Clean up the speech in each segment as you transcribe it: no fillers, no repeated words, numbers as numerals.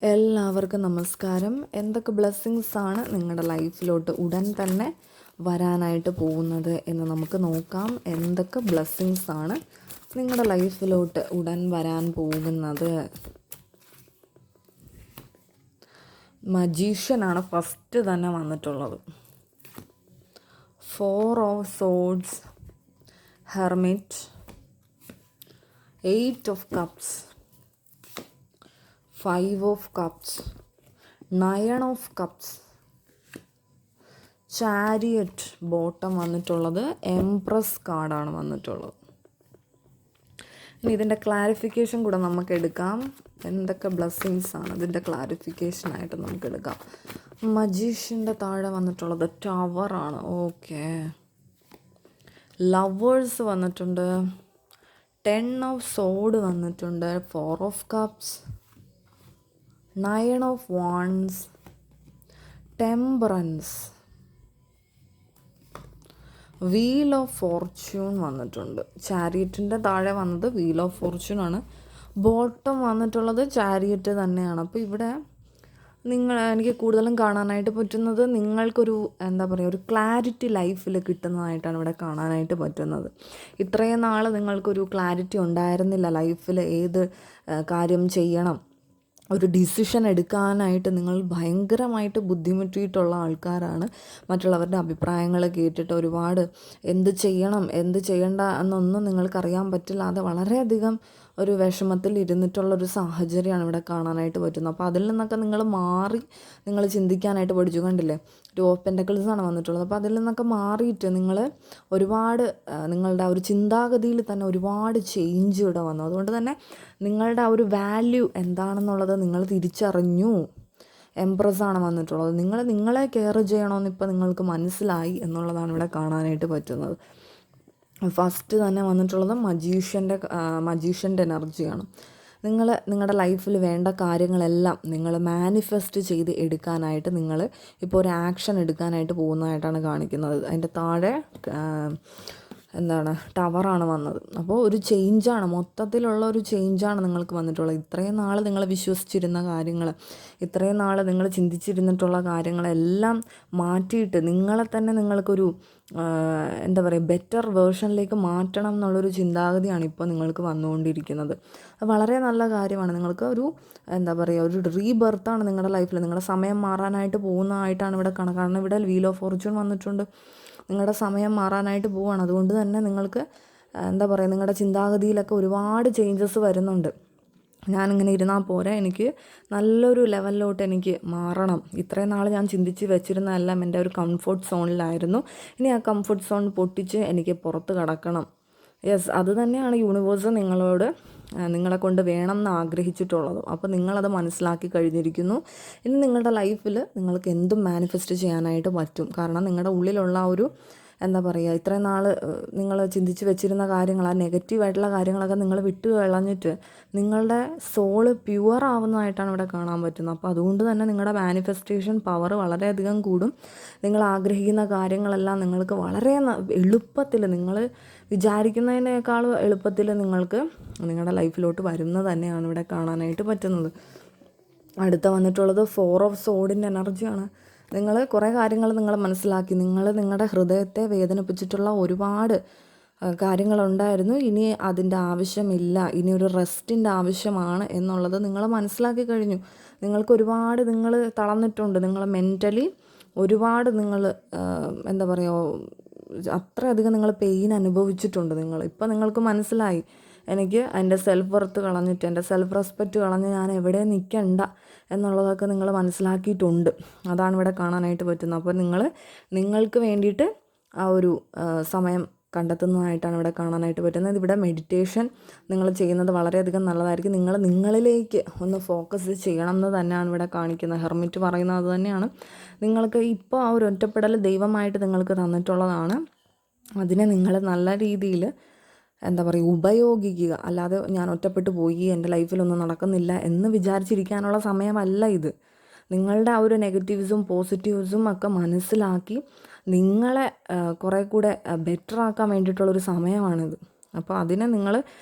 എല്ലാവർക്കും നമസ്കാരം. എന്തൊക്കെ ബ്ലെസ്സിങ്സ് ആണ് നിങ്ങളുടെ ലൈഫിലോട്ട് ഉടൻ തന്നെ വരാനായിട്ട് പോകുന്നത് എന്ന് നമുക്ക് നോക്കാം. എന്തൊക്കെ ബ്ലെസ്സിങ്സ് ആണ് നിങ്ങളുടെ ലൈഫിലോട്ട് ഉടൻ വരാൻ പോകുന്നത്? മജീഷ്യനാണ് ഫസ്റ്റ് തന്നെ വന്നിട്ടുള്ളത്. 4 of Swords, Hermit, 8 of Cups, 5 of Cups, 9 of Cups, Chariot bottom വന്നിട്ടുള്ളത്, എംപ്രസ് കാർഡാണ് വന്നിട്ടുള്ളത്. ഇനി ഇതിൻ്റെ ക്ലാരിഫിക്കേഷൻ കൂടെ നമുക്ക് എടുക്കാം. എന്തൊക്കെ ബ്ലെസ്സിങ്സ് ആണ് ഇതിൻ്റെ ക്ലാരിഫിക്കേഷനായിട്ട് നമുക്ക് എടുക്കാം. മജീഷ്യൻ്റെ താഴെ വന്നിട്ടുള്ളത് ടവറാണ്. ഓക്കെ. ലവേഴ്സ് വന്നിട്ടുണ്ട്, 10 of Swords വന്നിട്ടുണ്ട്, 4 of Cups, 9 of Wands, Temperance, wheel of Fortune വന്നിട്ടുണ്ട്. ചാരിയറ്റിൻ്റെ താഴെ വന്നത് വീൽ ഓഫ് ഫോർച്യൂൺ ആണ്. ബോട്ടം വന്നിട്ടുള്ളത് ചാരിയറ്റ് തന്നെയാണ്. അപ്പോൾ ഇവിടെ എനിക്ക് കൂടുതലും കാണാനായിട്ട് പറ്റുന്നത് നിങ്ങൾക്കൊരു ഒരു ക്ലാരിറ്റി ലൈഫിൽ കിട്ടുന്നതായിട്ടാണ് ഇവിടെ കാണാനായിട്ട് പറ്റുന്നത്. ഇത്രയും നാൾ നിങ്ങൾക്കൊരു ക്ലാരിറ്റി ഉണ്ടായിരുന്നില്ല ലൈഫിൽ. ഏത് കാര്യം ചെയ്യണം, ഒരു ഡിസിഷൻ എടുക്കാനായിട്ട് നിങ്ങൾ ഭയങ്കരമായിട്ട് ബുദ്ധിമുട്ടിയിട്ടുള്ള ആൾക്കാരാണ്. മറ്റുള്ളവരുടെ അഭിപ്രായങ്ങൾ കേട്ടിട്ട് ഒരുപാട് എന്ത് ചെയ്യണം എന്ത് ചെയ്യണ്ട എന്നൊന്നും നിങ്ങൾക്കറിയാൻ പറ്റില്ലാതെ വളരെയധികം ഒരു വിഷമത്തിൽ ഇരുന്നിട്ടുള്ളൊരു സാഹചര്യമാണ് ഇവിടെ കാണാനായിട്ട് പറ്റുന്നത്. അപ്പോൾ അതിൽ നിന്നൊക്കെ നിങ്ങൾ മാറി നിങ്ങൾ ചിന്തിക്കാനായിട്ട് പഠിച്ചു. കണ്ടില്ലേ, 2 of Pentacles ആണ് വന്നിട്ടുള്ളത്. അപ്പോൾ അതിൽ നിന്നൊക്കെ മാറിയിട്ട് നിങ്ങൾ ഒരുപാട് നിങ്ങളുടെ ആ ഒരു ചിന്താഗതിയിൽ തന്നെ ഒരുപാട് ചേഞ്ച് ഇവിടെ വന്നു. അതുകൊണ്ട് തന്നെ നിങ്ങളുടെ ആ ഒരു വാല്യൂ എന്താണെന്നുള്ളത് നിങ്ങൾ തിരിച്ചറിഞ്ഞു. എംപ്രസ് ആണ് വന്നിട്ടുള്ളത്. നിങ്ങളെ കെയർ ചെയ്യണമെന്ന് ഇപ്പോൾ നിങ്ങൾക്ക് മനസ്സിലായി എന്നുള്ളതാണ് ഇവിടെ കാണാനായിട്ട് പറ്റുന്നത്. ഫസ്റ്റ് തന്നെ വന്നിട്ടുള്ളത് മജീഷ്യൻ്റെ എനർജിയാണ്. നിങ്ങളുടെ ലൈഫിൽ വേണ്ട കാര്യങ്ങളെല്ലാം നിങ്ങൾ മാനിഫെസ്റ്റ് ചെയ്ത് എടുക്കാനായിട്ട് നിങ്ങൾ ഇപ്പോൾ ഒരു ആക്ഷൻ എടുക്കാനായിട്ട് പോകുന്നതായിട്ടാണ് കാണിക്കുന്നത്. അതിൻ്റെ താഴെ ടവറാണ് വന്നത്. അപ്പോൾ ഒരു ചേഞ്ചാണ്, മൊത്തത്തിലുള്ള ഒരു ചേഞ്ചാണ് നിങ്ങൾക്ക് വന്നിട്ടുള്ളത്. ഇത്രയും നാൾ നിങ്ങൾ വിശ്വസിച്ചിരുന്ന കാര്യങ്ങൾ, ഇത്രയും നാൾ നിങ്ങൾ ചിന്തിച്ചിരുന്നിട്ടുള്ള കാര്യങ്ങളെല്ലാം മാറ്റിയിട്ട് നിങ്ങളെ തന്നെ നിങ്ങൾക്കൊരു ബെറ്റർ വേർഷനിലേക്ക് മാറ്റണം എന്നുള്ളൊരു ചിന്താഗതിയാണ് ഇപ്പോൾ നിങ്ങൾക്ക് വന്നുകൊണ്ടിരിക്കുന്നത്. അത് വളരെ നല്ല കാര്യമാണ്. നിങ്ങൾക്ക് ഒരു ഒരു റീബർത്താണ് നിങ്ങളുടെ ലൈഫിൽ. നിങ്ങളുടെ സമയം മാറാനായിട്ട് പോകുന്നതായിട്ടാണ് ഇവിടെ കാരണം ഇവിടെ വീൽ ഓഫ് ഫോർച്യൂൺ വന്നിട്ടുണ്ട്. നിങ്ങളുടെ സമയം മാറാനായിട്ട് പോവുകയാണ്. അതുകൊണ്ട് തന്നെ നിങ്ങൾക്ക് നിങ്ങളുടെ ചിന്താഗതിയിലൊക്കെ ഒരുപാട് ചേഞ്ചസ് വരുന്നുണ്ട്. ഞാനിങ്ങനെ ഇരുന്നാൽ പോരാ, എനിക്ക് നല്ലൊരു ലെവലിലോട്ട് എനിക്ക് മാറണം. ഇത്രയും നാൾ ഞാൻ ചിന്തിച്ച് വെച്ചിരുന്നതെല്ലാം എൻ്റെ ഒരു കംഫർട്ട് സോണിലായിരുന്നു. ഇനി ആ കംഫർട്ട് സോൺ പൊട്ടിച്ച് എനിക്ക് പുറത്ത് കടക്കണം. യെസ്, അത് തന്നെയാണ് യൂണിവേഴ്സ് നിങ്ങളെ കൊണ്ട് വേണമെന്ന് ആഗ്രഹിച്ചിട്ടുള്ളത്. അപ്പോൾ നിങ്ങളത് മനസ്സിലാക്കി കഴിഞ്ഞിരിക്കുന്നു. ഇനി നിങ്ങളുടെ ലൈഫിൽ നിങ്ങൾക്ക് എന്തും മാനിഫെസ്റ്റ് ചെയ്യാനായിട്ട് പറ്റും. കാരണം നിങ്ങളുടെ ഉള്ളിലുള്ള ഒരു ഇത്രയും നാൾ നിങ്ങൾ ചിന്തിച്ച് വെച്ചിരുന്ന കാര്യങ്ങൾ, ആ നെഗറ്റീവായിട്ടുള്ള കാര്യങ്ങളൊക്കെ നിങ്ങൾ വിട്ട് കളഞ്ഞിട്ട് നിങ്ങളുടെ സോള് പ്യുവർ ആവുന്നതായിട്ടാണ് ഇവിടെ കാണാൻ പറ്റുന്നത്. അപ്പോൾ അതുകൊണ്ട് തന്നെ നിങ്ങളുടെ മാനിഫെസ്റ്റേഷൻ പവർ വളരെയധികം കൂടും. നിങ്ങൾ ആഗ്രഹിക്കുന്ന കാര്യങ്ങളെല്ലാം നിങ്ങൾക്ക് വളരെ എളുപ്പത്തിൽ, നിങ്ങൾ വിചാരിക്കുന്നതിനേക്കാൾ എളുപ്പത്തിൽ നിങ്ങൾക്ക് നിങ്ങളുടെ ലൈഫിലോട്ട് വരുന്നത് തന്നെയാണ് ഇവിടെ കാണാനായിട്ട് പറ്റുന്നത്. അടുത്ത വന്നിട്ടുള്ളത് 4 of Swords എനർജിയാണ്. നിങ്ങൾ കുറേ കാര്യങ്ങൾ നിങ്ങൾ മനസ്സിലാക്കി. നിങ്ങളുടെ ഹൃദയത്തെ വേദനിപ്പിച്ചിട്ടുള്ള ഒരുപാട് കാര്യങ്ങളുണ്ടായിരുന്നു. ഇനി അതിൻ്റെ ആവശ്യമില്ല, ഇനി ഒരു റെസ്റ്റിൻ്റെ ആവശ്യമാണ് എന്നുള്ളത് നിങ്ങൾ മനസ്സിലാക്കി കഴിഞ്ഞു. നിങ്ങൾ തളർന്നിട്ടുണ്ട്. നിങ്ങൾ മെൻ്റലി ഒരുപാട് അത്രയധികം നിങ്ങൾ പെയിൻ അനുഭവിച്ചിട്ടുണ്ട്. ഇപ്പം നിങ്ങൾക്ക് മനസ്സിലായി, എനിക്ക് എൻ്റെ സെൽഫ് വർത്ത് കളഞ്ഞിട്ട്, എൻ്റെ സെൽഫ് റെസ്പെക്റ്റ് കളഞ്ഞ് ഞാൻ എവിടെ നിൽക്കണ്ട എന്നുള്ളതൊക്കെ നിങ്ങൾ മനസ്സിലാക്കിയിട്ടുണ്ട്. അതാണ് ഇവിടെ കാണാനായിട്ട് പറ്റുന്നത്. അപ്പോൾ നിങ്ങൾക്ക് വേണ്ടിയിട്ട് ആ ഒരു സമയം കണ്ടെത്തുന്നതായിട്ടാണ് ഇവിടെ കാണാനായിട്ട് പറ്റുന്നത്. ഇവിടെ മെഡിറ്റേഷൻ നിങ്ങൾ ചെയ്യുന്നത് വളരെയധികം നല്ലതായിരിക്കും. നിങ്ങളിലേക്ക് ഒന്ന് ഫോക്കസ് ചെയ്യണം എന്ന് തന്നെയാണ് ഇവിടെ കാണിക്കുന്നത്. ഹെർമിറ്റ് പറയുന്നത് അത് തന്നെയാണ്. നിങ്ങൾക്ക് ഇപ്പോൾ ആ ഒരു ഒറ്റപ്പെടൽ ദൈവമായിട്ട് നിങ്ങൾക്ക് തന്നിട്ടുള്ളതാണ്. അതിനെ നിങ്ങൾ നല്ല രീതിയിൽ ഉപയോഗിക്കുക. അല്ലാതെ ഞാൻ ഒറ്റപ്പെട്ടു പോയി, എൻ്റെ ലൈഫിലൊന്നും നടക്കുന്നില്ല എന്ന് വിചാരിച്ചിരിക്കാനുള്ള സമയമല്ല ഇത്. നിങ്ങളുടെ ആ ഒരു നെഗറ്റീവ്സും പോസിറ്റീവ്സും ഒക്കെ മനസ്സിലാക്കി നിങ്ങളെ കുറേ കൂടെ ബെറ്റർ ആക്കാൻ വേണ്ടിയിട്ടുള്ളൊരു സമയമാണിത്. അപ്പോൾ അതിനെ നിങ്ങൾ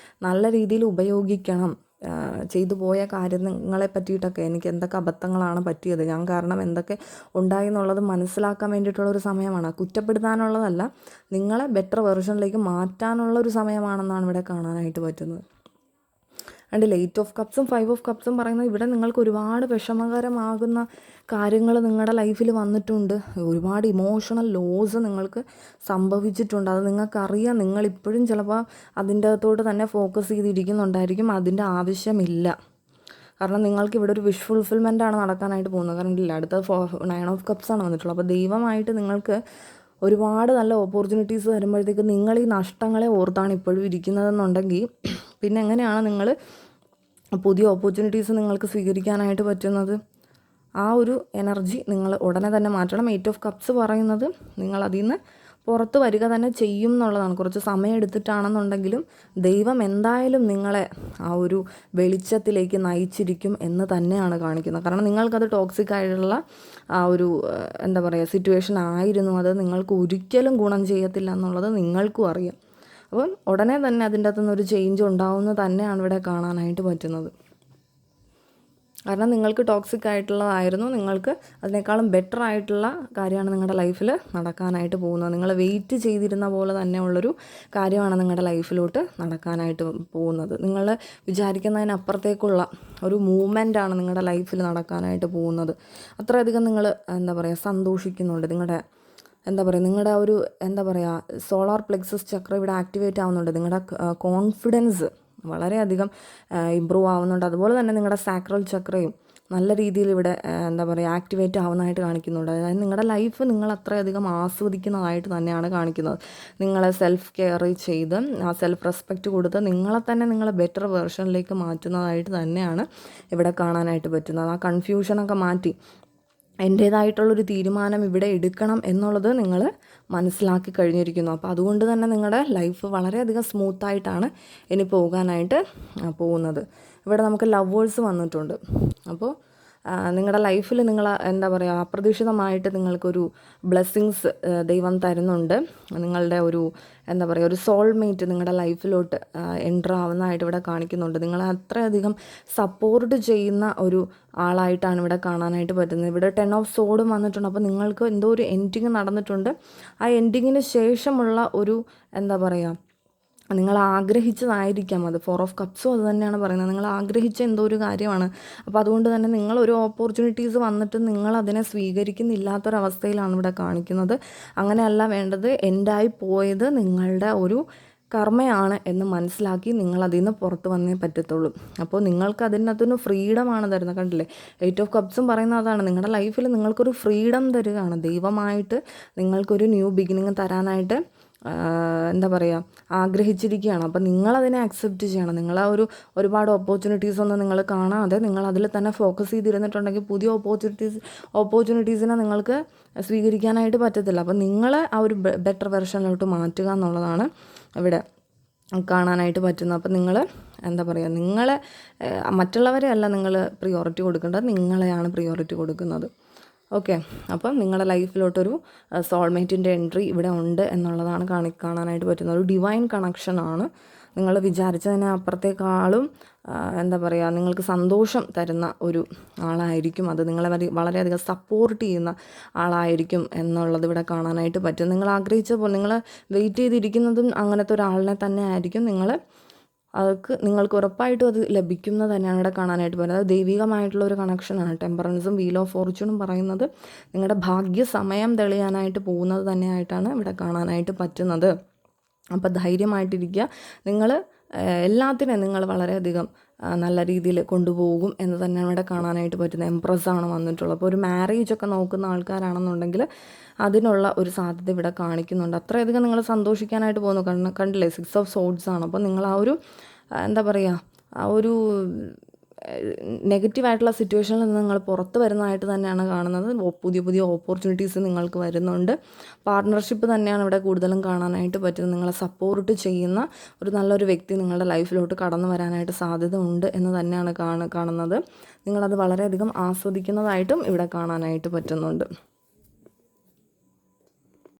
നല്ല രീതിയിൽ ഉപയോഗിക്കണം. ചെയ്തു പോയ കാര്യങ്ങളെ പറ്റിയിട്ടൊക്കെ എനിക്ക് എന്തൊക്കെ അബദ്ധങ്ങളാണ് പറ്റിയത്, ഞാൻ കാരണം എന്തൊക്കെ ഉണ്ടായി എന്നുള്ളത് മനസ്സിലാക്കാൻ വേണ്ടിയിട്ടുള്ളൊരു സമയമാണ്. കുറ്റപ്പെടുത്താനുള്ളതല്ല, നിങ്ങളെ ബെറ്റർ വെർഷനിലേക്ക് മാറ്റാനുള്ളൊരു സമയമാണെന്നാണ് ഇവിടെ കാണാനായിട്ട് പറ്റുന്നത്. കണ്ടില്ലേ, 8 ഓഫ് കപ്സും 5 ഓഫ് കപ്സും പറയുന്നത് ഇവിടെ നിങ്ങൾക്ക് ഒരുപാട് വിഷമകരമാകുന്ന കാര്യങ്ങൾ നിങ്ങളുടെ ലൈഫിൽ വന്നിട്ടുണ്ട്. ഒരുപാട് ഇമോഷണൽ ലോസ് നിങ്ങൾക്ക് സംഭവിച്ചിട്ടുണ്ട്. അത് നിങ്ങൾക്കറിയാം. നിങ്ങളിപ്പോഴും ചിലപ്പോൾ അതിൻ്റെ അകത്തോട്ട് തന്നെ ഫോക്കസ് ചെയ്തിരിക്കുന്നുണ്ടായിരിക്കും. അതിൻ്റെ ആവശ്യമില്ല. കാരണം നിങ്ങൾക്ക് ഇവിടെ ഒരു വിഷ് ഫുൾഫിൽമെൻ്റാണ് നടക്കാനായിട്ട് പോകുന്നത്. കാരണം ഇല്ല, അടുത്ത 9 ഓഫ് കപ്സാണ് വന്നിട്ടുള്ളത്. അപ്പോൾ ദൈവമായിട്ട് നിങ്ങൾക്ക് ഒരുപാട് നല്ല ഓപ്പർച്യൂണിറ്റീസ് വരുമ്പോഴത്തേക്ക് നിങ്ങൾ ഈ നഷ്ടങ്ങളെ ഓർത്താണ് ഇപ്പോഴും ഇരിക്കുന്നതെന്നുണ്ടെങ്കിൽ പിന്നെ എങ്ങനെയാണ് നിങ്ങൾ പുതിയ ഓപ്പർച്യൂണിറ്റീസ് നിങ്ങൾക്ക് സ്വീകരിക്കാനായിട്ട് പറ്റുന്നത്? ആ ഒരു എനർജി നിങ്ങൾ ഉടനെ തന്നെ മാറ്റണം. 8 ഓഫ് കപ്സ് പറയുന്നത് നിങ്ങൾ അതിൽ നിന്ന് പുറത്ത് വരിക തന്നെ ചെയ്യും എന്നുള്ളതാണ്. കുറച്ച് സമയം എടുത്തിട്ടാണെന്നുണ്ടെങ്കിലും ദൈവം എന്തായാലും നിങ്ങളെ ആ ഒരു വെളിച്ചത്തിലേക്ക് നയിച്ചിരിക്കും എന്ന് തന്നെയാണ് കാണിക്കുന്നത്. കാരണം നിങ്ങൾക്കത് ടോക്സിക് ആയിട്ടുള്ള ആ ഒരു എന്താ പറയുക സിറ്റുവേഷൻ ആയിരുന്നു. അത് നിങ്ങൾക്ക് ഒരിക്കലും ഗുണം ചെയ്യത്തില്ല എന്നുള്ളത് നിങ്ങൾക്കും അറിയാം. അപ്പം ഉടനെ തന്നെ അതിൻ്റെ അകത്തുനിന്നൊരു ചേഞ്ച് ഉണ്ടാവുമെന്ന് തന്നെയാണ് ഇവിടെ കാണാനായിട്ട് പറ്റുന്നത്. കാരണം നിങ്ങൾക്ക് ടോക്സിക് ആയിട്ടുള്ളതായിരുന്നു, നിങ്ങൾക്ക് അതിനേക്കാളും ബെറ്റർ ആയിട്ടുള്ള കാര്യമാണ് നിങ്ങളുടെ ലൈഫിൽ നടക്കാനായിട്ട് പോകുന്നത്. നിങ്ങൾ വെയിറ്റ് ചെയ്തിരുന്ന പോലെ തന്നെ ഉള്ളൊരു കാര്യമാണ് നിങ്ങളുടെ ലൈഫിലോട്ട് നടക്കാനായിട്ട് പോകുന്നത്. നിങ്ങൾ വിചാരിക്കുന്നതിനപ്പുറത്തേക്കുള്ള ഒരു മൂവ്മെൻറ്റാണ് നിങ്ങളുടെ ലൈഫിൽ നടക്കാനായിട്ട് പോകുന്നത്. അത്രയധികം നിങ്ങൾ എന്താ പറയുക സന്തോഷിക്കുന്നുണ്ട്. നിങ്ങളുടെ ഒരു സോളാർ പ്ലെക്സസ് ചക്ര ഇവിടെ ആക്ടിവേറ്റ് ആവുന്നുണ്ട്. നിങ്ങളുടെ കോൺഫിഡൻസ് വളരെയധികം ഇമ്പ്രൂവ് ആവുന്നുണ്ട്. അതുപോലെ തന്നെ നിങ്ങളുടെ സാക്രൽ ചക്രയും നല്ല രീതിയിൽ ഇവിടെ ആക്ടിവേറ്റ് ആവുന്നതായിട്ട് കാണിക്കുന്നുണ്ട്. അതായത് നിങ്ങളുടെ ലൈഫ് നിങ്ങൾ അത്രയധികം ആസ്വദിക്കുന്നതായിട്ട് തന്നെയാണ് കാണിക്കുന്നത്. നിങ്ങളെ സെൽഫ് കെയർ ചെയ്ത് ആ സെൽഫ് റെസ്പെക്റ്റ് കൊടുത്ത് നിങ്ങളെ തന്നെ നിങ്ങളെ ബെറ്റർ വേർഷനിലേക്ക് മാറ്റുന്നതായിട്ട് തന്നെയാണ് ഇവിടെ കാണാനായിട്ട് പറ്റുന്നത്. ആ കൺഫ്യൂഷനൊക്കെ മാറ്റി എൻ്റേതായിട്ടുള്ളൊരു തീരുമാനം ഇവിടെ എടുക്കണം എന്നുള്ളത് നിങ്ങൾ മനസ്സിലാക്കി കഴിഞ്ഞിരിക്കുന്നു. അപ്പോൾ അതുകൊണ്ട് തന്നെ നിങ്ങളുടെ ലൈഫ് വളരെയധികം സ്മൂത്തായിട്ടാണ് ഇനി പോകാനായിട്ട് പോകുന്നത്. ഇവിടെ നമുക്ക് ലവേഴ്സ് വന്നിട്ടുണ്ട്. അപ്പോൾ നിങ്ങളുടെ ലൈഫിൽ നിങ്ങൾ അപ്രതീക്ഷിതമായിട്ട് നിങ്ങൾക്കൊരു ബ്ലെസ്സിങ്സ് ദൈവം തരുന്നുണ്ട്. നിങ്ങളുടെ ഒരു ഒരു സോൾമേറ്റ് നിങ്ങളുടെ ലൈഫിലോട്ട് എൻ്റർ ആവുന്നതായിട്ട് ഇവിടെ കാണിക്കുന്നുണ്ട്. നിങ്ങളെ അത്രയധികം സപ്പോർട്ട് ചെയ്യുന്ന ഒരു ആളായിട്ടാണ് ഇവിടെ കാണാനായിട്ട് പറ്റുന്നത്. ഇവിടെ 10 ഓഫ് സോഡും വന്നിട്ടുണ്ട്. അപ്പോൾ നിങ്ങൾക്ക് എന്തോ ഒരു എൻഡിങ് നടന്നിട്ടുണ്ട്. ആ എൻഡിങ്ങിന് ശേഷമുള്ള ഒരു നിങ്ങൾ ആഗ്രഹിച്ചതായിരിക്കാം അത്. 4 ഓഫ് കപ്സും അത് തന്നെയാണ് പറയുന്നത്. നിങ്ങൾ ആഗ്രഹിച്ച എന്തോ ഒരു കാര്യമാണ്. അപ്പോൾ അതുകൊണ്ട് തന്നെ നിങ്ങളൊരു ഓപ്പർച്യൂണിറ്റീസ് വന്നിട്ട് നിങ്ങളതിനെ സ്വീകരിക്കുന്നില്ലാത്തൊരവസ്ഥയിലാണ് ഇവിടെ കാണിക്കുന്നത്. അങ്ങനെയല്ല വേണ്ടത്. എൻഡായി പോയത് നിങ്ങളുടെ ഒരു കർമ്മയാണ് എന്ന് മനസ്സിലാക്കി നിങ്ങളതിൽ നിന്ന് പുറത്ത് വന്നേ പറ്റത്തുള്ളൂ. അപ്പോൾ നിങ്ങൾക്ക് അതിനകത്തുനിന്ന് ഫ്രീഡമാണ് തരുന്നത്. കണ്ടില്ലേ, 8 ഓഫ് കപ്സും പറയുന്ന അതാണ്. നിങ്ങളുടെ ലൈഫിൽ നിങ്ങൾക്കൊരു ഫ്രീഡം തരികയാണ്. ദൈവമായിട്ട് നിങ്ങൾക്കൊരു ന്യൂ ബിഗിനിങ് തരാനായിട്ട് ആഗ്രഹിച്ചിരിക്കുകയാണ്. അപ്പം നിങ്ങളതിനെ അക്സെപ്റ്റ് ചെയ്യണം. നിങ്ങൾ ആ ഒരുപാട് ഓപ്പർച്യൂണിറ്റീസ് ഒന്നും നിങ്ങൾ കാണാതെ നിങ്ങൾ അതിൽ തന്നെ ഫോക്കസ് ചെയ്തിരുന്നിട്ടുണ്ടെങ്കിൽ പുതിയ ഓപ്പർച്യൂണിറ്റീസിനെ നിങ്ങൾക്ക് സ്വീകരിക്കാനായിട്ട് പറ്റത്തില്ല. അപ്പം നിങ്ങൾ ആ ഒരു ബെറ്റർ വെർഷനിലോട്ട് മാറ്റുക എന്നുള്ളതാണ് ഇവിടെ കാണാനായിട്ട് പറ്റുന്നത്. അപ്പം നിങ്ങൾ നിങ്ങളെ മറ്റുള്ളവരെ അല്ല നിങ്ങൾ പ്രിയോറിറ്റി കൊടുക്കേണ്ടത്, നിങ്ങളെയാണ് പ്രിയോറിറ്റി കൊടുക്കുന്നത്. ഓക്കെ, അപ്പം നിങ്ങളുടെ ലൈഫിലോട്ടൊരു സോൾമേറ്റിൻ്റെ എൻട്രി ഇവിടെ ഉണ്ട് എന്നുള്ളതാണ് കാണാനായിട്ട് പറ്റുന്നത്. ഒരു ഡിവൈൻ കണക്ഷനാണ്. നിങ്ങൾ വിചാരിച്ചതിന് അപ്പുറത്തേക്കാളും നിങ്ങൾക്ക് സന്തോഷം തരുന്ന ഒരു ആളായിരിക്കും അത്. നിങ്ങളെ വളരെയധികം സപ്പോർട്ട് ചെയ്യുന്ന ആളായിരിക്കും എന്നുള്ളത് ഇവിടെ കാണാനായിട്ട് പറ്റും. നിങ്ങൾ ആഗ്രഹിച്ച പോലെ നിങ്ങൾ വെയിറ്റ് ചെയ്തിരിക്കുന്നതും അങ്ങനത്തെ ഒരാളിനെ തന്നെ ആയിരിക്കും. നിങ്ങൾക്ക് ഉറപ്പായിട്ടും അത് ലഭിക്കുന്നത് തന്നെയാണ് ഇവിടെ കാണാനായിട്ട് പറ്റുന്നത്. അത് ദൈവികമായിട്ടുള്ള ഒരു കണക്ഷനാണ്. ടെമ്പറൻസും വീൽ ഓഫ് ഫോർച്യൂണും പറയുന്നത് നിങ്ങളുടെ ഭാഗ്യ സമയം തെളിയാനായിട്ട് പോകുന്നത് തന്നെയായിട്ടാണ് ഇവിടെ കാണാനായിട്ട് പറ്റുന്നത്. അപ്പോൾ ധൈര്യമായിട്ടിരിക്കുക. നിങ്ങൾ എല്ലാത്തിനും നിങ്ങൾ വളരെയധികം നല്ല രീതിയിൽ കൊണ്ടുപോകും എന്ന് തന്നെയാണ് ഇവിടെ കാണാനായിട്ട് പറ്റുന്നത്. എംപ്രസ്സാണ് വന്നിട്ടുള്ളത്. അപ്പോൾ ഒരു മാരേജൊക്കെ നോക്കുന്ന ആൾക്കാരാണെന്നുണ്ടെങ്കിൽ അതിനുള്ള ഒരു സാധ്യത ഇവിടെ കാണിക്കുന്നുണ്ട്. അത്രയധികം നിങ്ങൾ സന്തോഷിക്കാനായിട്ട് പോകുന്നു. കണ്ടില്ലേ, 6 ഓഫ് സോഡ്സ് ആണ്. അപ്പോൾ നിങ്ങൾ ആ ഒരു ആ ഒരു നെഗറ്റീവായിട്ടുള്ള സിറ്റുവേഷനിൽ നിന്ന് നിങ്ങൾ പുറത്ത് വരുന്നതായിട്ട് തന്നെയാണ് കാണുന്നത്. പുതിയ ഓപ്പർച്യൂണിറ്റീസ് നിങ്ങൾക്ക് വരുന്നുണ്ട്. പാർട്ട്ണർഷിപ്പ് തന്നെയാണ് ഇവിടെ കൂടുതലും കാണാനായിട്ട് പറ്റുന്നത്. നിങ്ങളെ സപ്പോർട്ട് ചെയ്യുന്ന ഒരു നല്ലൊരു വ്യക്തി നിങ്ങളുടെ ലൈഫിലോട്ട് കടന്നു വരാനായിട്ട് സാധ്യത ഉണ്ട് എന്ന് തന്നെയാണ് കാണുന്നത്. നിങ്ങളത് വളരെയധികം ആസ്വദിക്കുന്നതായിട്ടും ഇവിടെ കാണാനായിട്ട് പറ്റുന്നുണ്ട്.